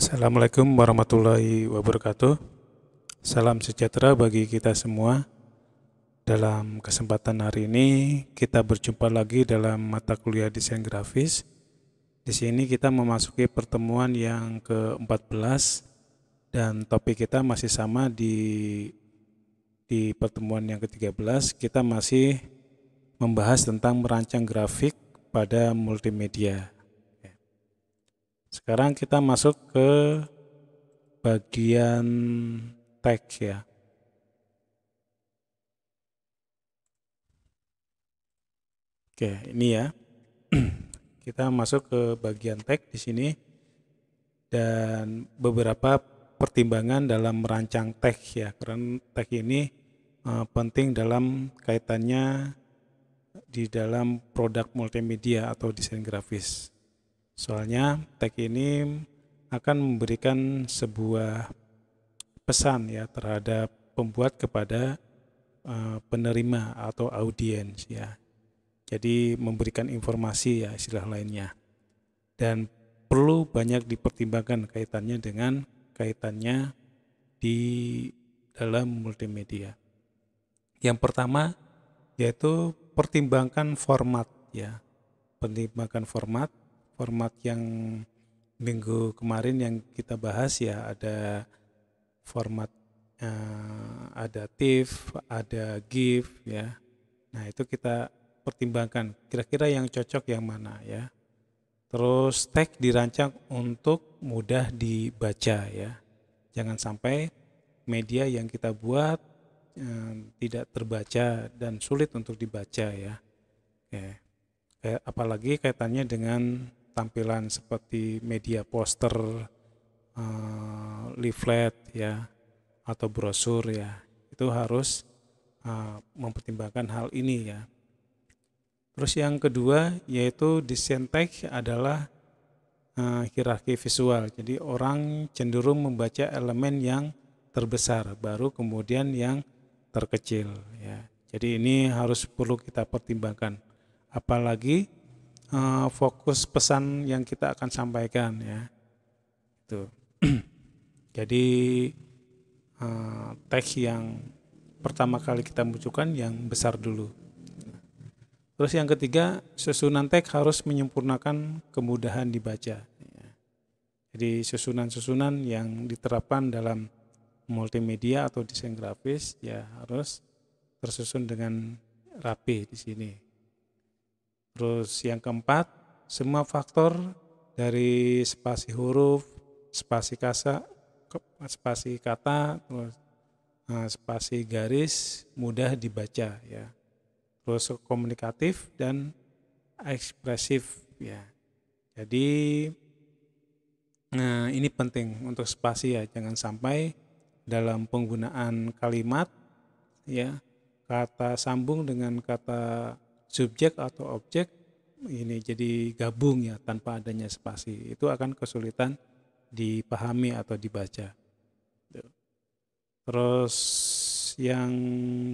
Assalamualaikum warahmatullahi wabarakatuh. Salam sejahtera bagi kita semua. Dalam kesempatan hari ini kita berjumpa lagi dalam mata kuliah desain grafis. Di sini kita memasuki pertemuan yang ke-14 dan topik kita masih sama di pertemuan yang ke-13. Kita masih membahas tentang merancang grafik pada multimedia. Sekarang kita masuk ke bagian teks ya. Oke, ini ya. Kita masuk ke bagian teks di sini dan beberapa pertimbangan dalam merancang teks ya. Karena teks ini penting dalam kaitannya di dalam produk multimedia atau desain grafis. Soalnya teks ini akan memberikan sebuah pesan ya terhadap pembuat kepada penerima atau audiens ya. Jadi memberikan informasi ya istilah lainnya. Dan perlu banyak dipertimbangkan kaitannya di dalam multimedia. Yang pertama yaitu pertimbangkan format ya. Pertimbangkan format yang minggu kemarin yang kita bahas ya, ada format ada TIFF, ada GIF ya. Nah, itu kita pertimbangkan kira-kira yang cocok yang mana ya. Terus teks dirancang untuk mudah dibaca ya. Jangan sampai media yang kita buat tidak terbaca dan sulit untuk dibaca ya. Oke. Apalagi kaitannya dengan tampilan seperti media poster, leaflet ya, atau brosur ya, itu harus mempertimbangkan hal ini ya. Terus yang kedua yaitu desain teks adalah hierarki visual. Jadi orang cenderung membaca elemen yang terbesar, baru kemudian yang terkecil ya. Jadi ini harus perlu kita pertimbangkan. Apalagi fokus pesan yang kita akan sampaikan ya. Itu. Jadi teks yang pertama kali kita munculkan yang besar dulu. Terus yang ketiga, susunan teks harus menyempurnakan kemudahan dibaca. Jadi susunan-susunan yang diterapkan dalam multimedia atau desain grafis ya harus tersusun dengan rapi di sini. Terus yang keempat, semua faktor dari spasi huruf, spasi kata, terus spasi garis mudah dibaca ya. Terus komunikatif dan ekspresif ya. Jadi ini penting untuk spasi ya, jangan sampai dalam penggunaan kalimat ya kata sambung dengan kata subjek atau objek ini jadi gabung ya tanpa adanya spasi. Itu akan kesulitan dipahami atau dibaca. Terus yang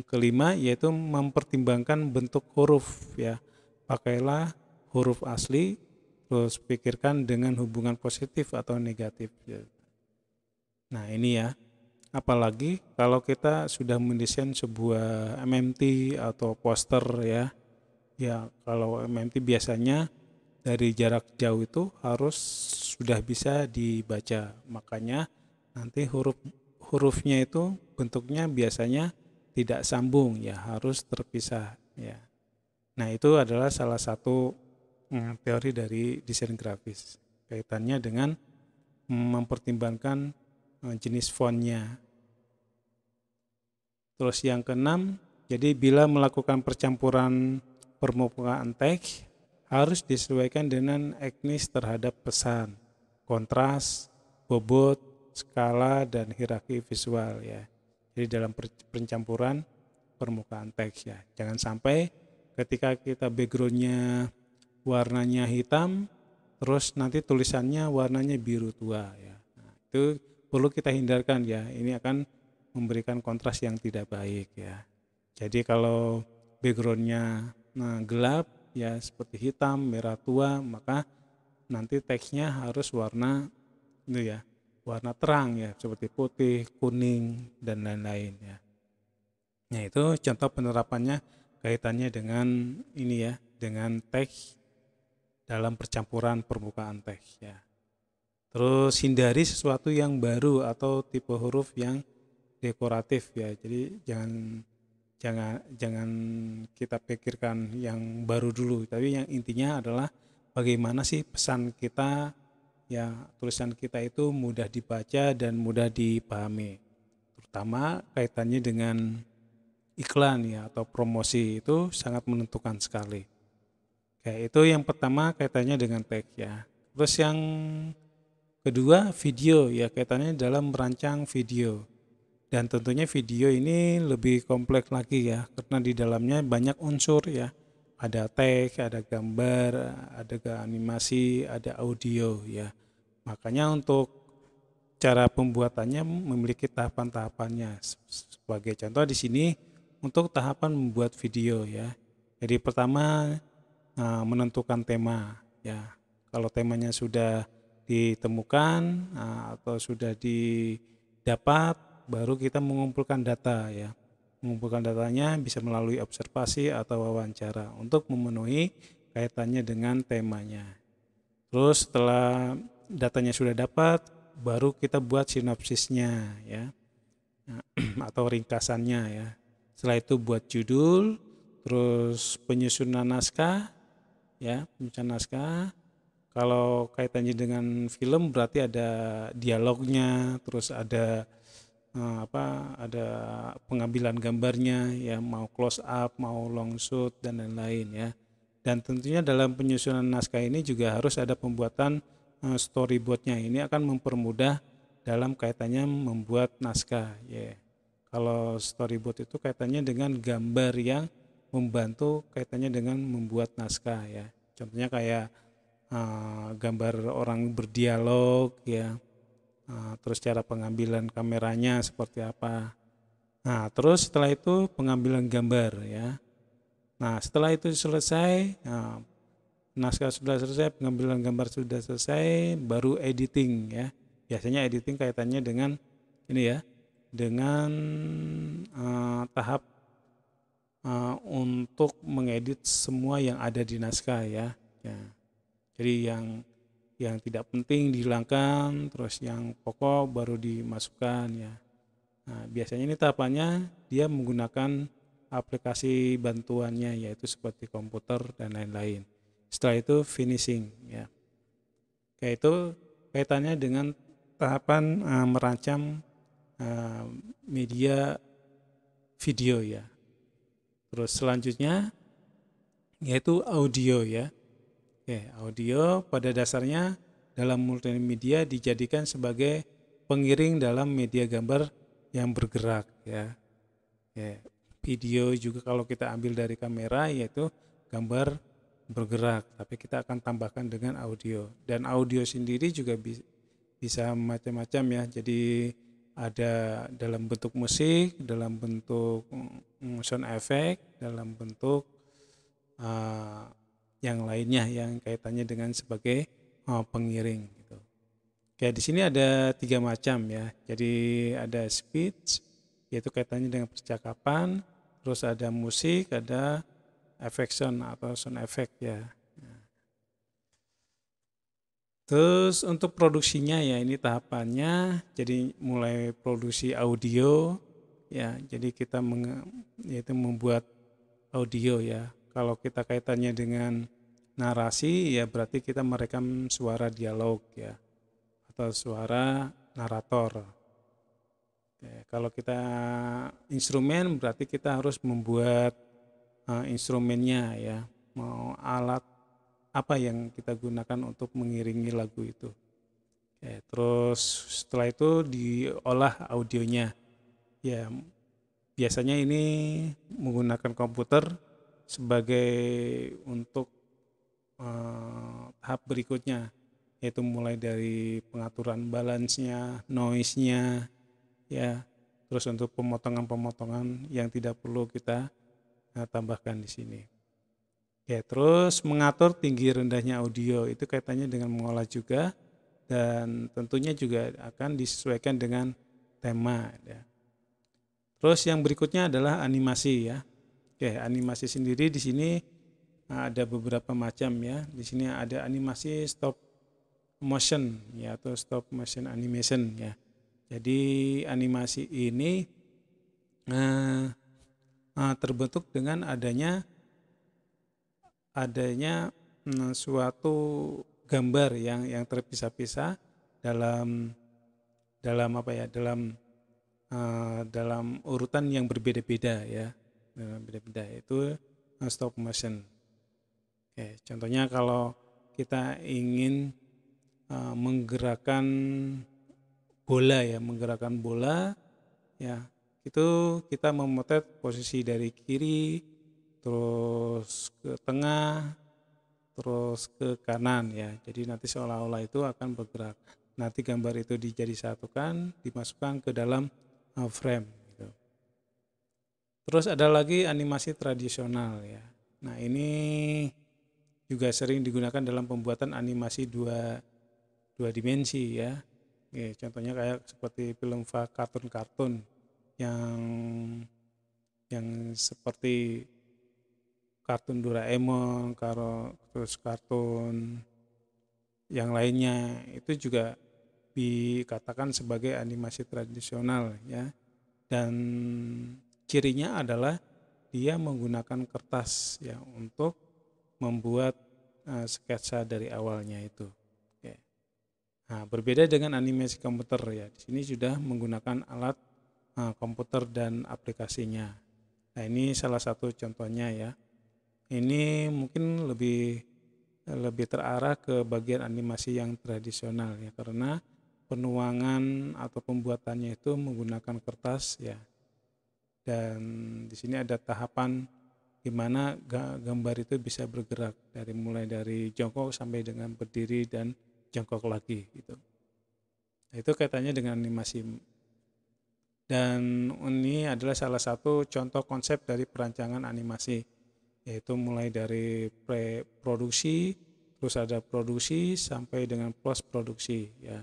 kelima yaitu mempertimbangkan bentuk huruf ya. Pakailah huruf asli, terus pikirkan dengan hubungan positif atau negatif. Nah ini ya, apalagi kalau kita sudah mendesain sebuah MMT atau poster ya. Ya kalau MMT biasanya dari jarak jauh itu harus sudah bisa dibaca. Makanya nanti hurufnya itu bentuknya biasanya tidak sambung ya, harus terpisah ya. Nah, itu adalah salah satu teori dari desain grafis. Kaitannya dengan mempertimbangkan jenis fontnya. Terus yang keenam, jadi bila melakukan percampuran permukaan teks harus disesuaikan dengan etnis terhadap pesan, kontras, bobot, skala dan hierarki visual ya. Jadi dalam pencampuran permukaan teks ya. Jangan sampai ketika kita backgroundnya warnanya hitam, terus nanti tulisannya warnanya biru tua ya. Nah, itu perlu kita hindarkan ya. Ini akan memberikan kontras yang tidak baik ya. Jadi kalau backgroundnya gelap ya seperti hitam, merah tua, maka nanti teksnya harus warna itu ya warna terang ya, seperti putih, kuning, dan lain-lain ya. Nah, itu contoh penerapannya kaitannya dengan ini ya, dengan teks dalam percampuran permukaan teks ya. Terus hindari sesuatu yang baru atau tipe huruf yang dekoratif ya. Jadi jangan jangan jangan kita pikirkan yang baru dulu, tapi yang intinya adalah bagaimana sih pesan kita ya, tulisan kita itu mudah dibaca dan mudah dipahami. Terutama kaitannya dengan iklan ya atau promosi itu sangat menentukan sekali. Kayak itu yang pertama kaitannya dengan teks ya. Terus yang kedua video ya, kaitannya dalam merancang video. Dan tentunya video ini lebih kompleks lagi ya, karena di dalamnya banyak unsur ya. Ada teks, ada gambar, ada animasi, ada audio ya. Makanya untuk cara pembuatannya memiliki tahapan-tahapannya. Sebagai contoh di sini untuk tahapan membuat video ya. Jadi pertama menentukan tema ya. Kalau temanya sudah ditemukan atau sudah didapat, baru kita mengumpulkan data ya. Mengumpulkan datanya bisa melalui observasi atau wawancara untuk memenuhi kaitannya dengan temanya. Terus setelah datanya sudah dapat, baru kita buat sinopsisnya ya, atau ringkasannya ya. Setelah itu buat judul, terus penyusunan naskah ya, penyusunan naskah. Kalau kaitannya dengan film berarti ada dialognya, terus ada ada pengambilan gambarnya ya, mau close up, mau long shoot dan lain-lain ya. Dan tentunya dalam penyusunan naskah ini juga harus ada pembuatan storyboardnya. Ini akan mempermudah dalam kaitannya membuat naskah ya. Kalau storyboard itu kaitannya dengan gambar yang membantu kaitannya dengan membuat naskah ya. Contohnya kayak gambar orang berdialog ya, terus cara pengambilan kameranya seperti apa. Nah, terus setelah itu pengambilan gambar ya. Nah, setelah itu selesai, naskah sudah selesai, pengambilan gambar sudah selesai, baru editing ya. Biasanya editing kaitannya dengan ini ya, dengan tahap untuk mengedit semua yang ada di naskah ya. Jadi yang tidak penting dihilangkan, terus yang pokok baru dimasukkan ya. Nah, biasanya ini tahapannya dia menggunakan aplikasi bantuannya yaitu seperti komputer dan lain-lain. Setelah itu finishing ya. Kayak itu kaitannya dengan tahapan merancang media video ya. Terus selanjutnya yaitu audio ya. Oke, audio pada dasarnya dalam multimedia dijadikan sebagai pengiring dalam media gambar yang bergerak ya. Video juga kalau kita ambil dari kamera yaitu gambar bergerak, tapi kita akan tambahkan dengan audio. Dan audio sendiri juga bisa macam-macam ya. Jadi ada dalam bentuk musik, dalam bentuk sound effect, dalam bentuk yang lainnya yang kaitannya dengan sebagai pengiring gitu. Kayak di sini ada 3 macam ya. Jadi ada speech yaitu kaitannya dengan percakapan, terus ada musik, ada efek sound atau sound effect ya. Terus untuk produksinya ya ini tahapannya, jadi mulai produksi audio ya. Jadi kita yaitu membuat audio ya. Kalau kita kaitannya dengan narasi ya berarti kita merekam suara dialog ya atau suara narator. Kalau kita instrumen berarti kita harus membuat instrumennya ya, mau alat apa yang kita gunakan untuk mengiringi lagu itu. Terus setelah itu diolah audionya ya, biasanya ini menggunakan komputer sebagai untuk tahap berikutnya, yaitu mulai dari pengaturan balance-nya, noise-nya ya, terus untuk pemotongan-pemotongan yang tidak perlu kita tambahkan di sini. Ya, terus mengatur tinggi rendahnya audio itu kaitannya dengan mengolah juga dan tentunya juga akan disesuaikan dengan tema ya. Terus yang berikutnya adalah animasi ya. Oke, animasi sendiri di sini ada beberapa macam ya. Di sini ada animasi stop motion ya atau stop motion animation ya. Jadi animasi ini terbentuk dengan adanya suatu gambar yang terpisah-pisah dalam dalam urutan yang berbeda-beda ya, beda-beda itu stop motion. Oke, contohnya kalau kita ingin menggerakkan bola ya, itu kita memotret posisi dari kiri terus ke tengah terus ke kanan ya. Jadi nanti seolah-olah itu akan bergerak. Nanti gambar itu dijadi satukan, dimasukkan ke dalam frame gitu. Terus ada lagi animasi tradisional ya. Nah, ini juga sering digunakan dalam pembuatan animasi dua dimensi ya. Contohnya kayak seperti film kartun-kartun yang seperti kartun Doraemon, terus kartun yang lainnya itu juga dikatakan sebagai animasi tradisional ya. Dan cirinya adalah dia menggunakan kertas ya untuk membuat sketsa dari awalnya itu. Oke. Nah, berbeda dengan animasi komputer ya. Di sini sudah menggunakan alat komputer dan aplikasinya. Nah, ini salah satu contohnya ya. Ini mungkin lebih terarah ke bagian animasi yang tradisional ya, karena penuangan atau pembuatannya itu menggunakan kertas ya. Dan di sini ada tahapan di mana gambar itu bisa bergerak mulai dari jongkok sampai dengan berdiri dan jongkok lagi gitu. Nah, itu kaitannya dengan animasi. Dan ini adalah salah satu contoh konsep dari perancangan animasi, yaitu mulai dari pre-produksi, terus ada produksi sampai dengan post produksi ya.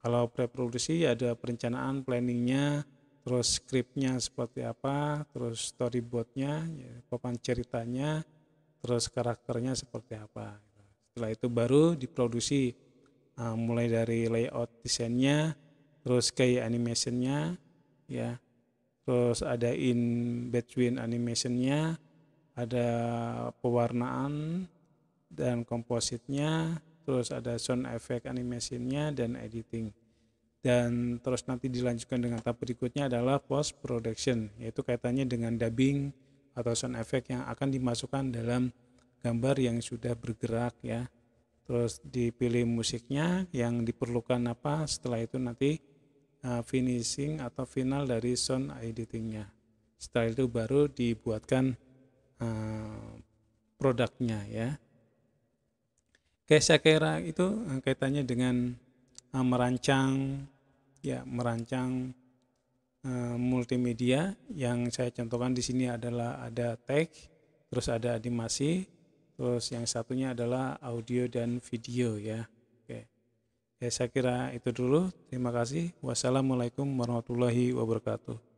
Kalau pre-produksi ada perencanaan, planningnya, terus skripnya seperti apa, terus storyboardnya, ya, papan ceritanya, terus karakternya seperti apa. Setelah itu baru diproduksi, mulai dari layout desainnya, terus kayak animationnya, ya, terus ada in between animationnya, ada pewarnaan dan kompositnya, terus ada sound effect animationnya dan editing. Dan terus nanti dilanjutkan dengan tahap berikutnya adalah post production, yaitu kaitannya dengan dubbing atau sound effect yang akan dimasukkan dalam gambar yang sudah bergerak ya. Terus dipilih musiknya yang diperlukan apa, setelah itu nanti finishing atau final dari sound editingnya. Setelah itu baru dibuatkan produknya ya. Oke, saya kira itu kaitannya dengan merancang multimedia. Yang saya contohkan di sini adalah ada teks, terus ada animasi, terus yang satunya adalah audio dan video ya. Oke. Ya, saya kira itu dulu. Terima kasih. Wassalamualaikum warahmatullahi wabarakatuh.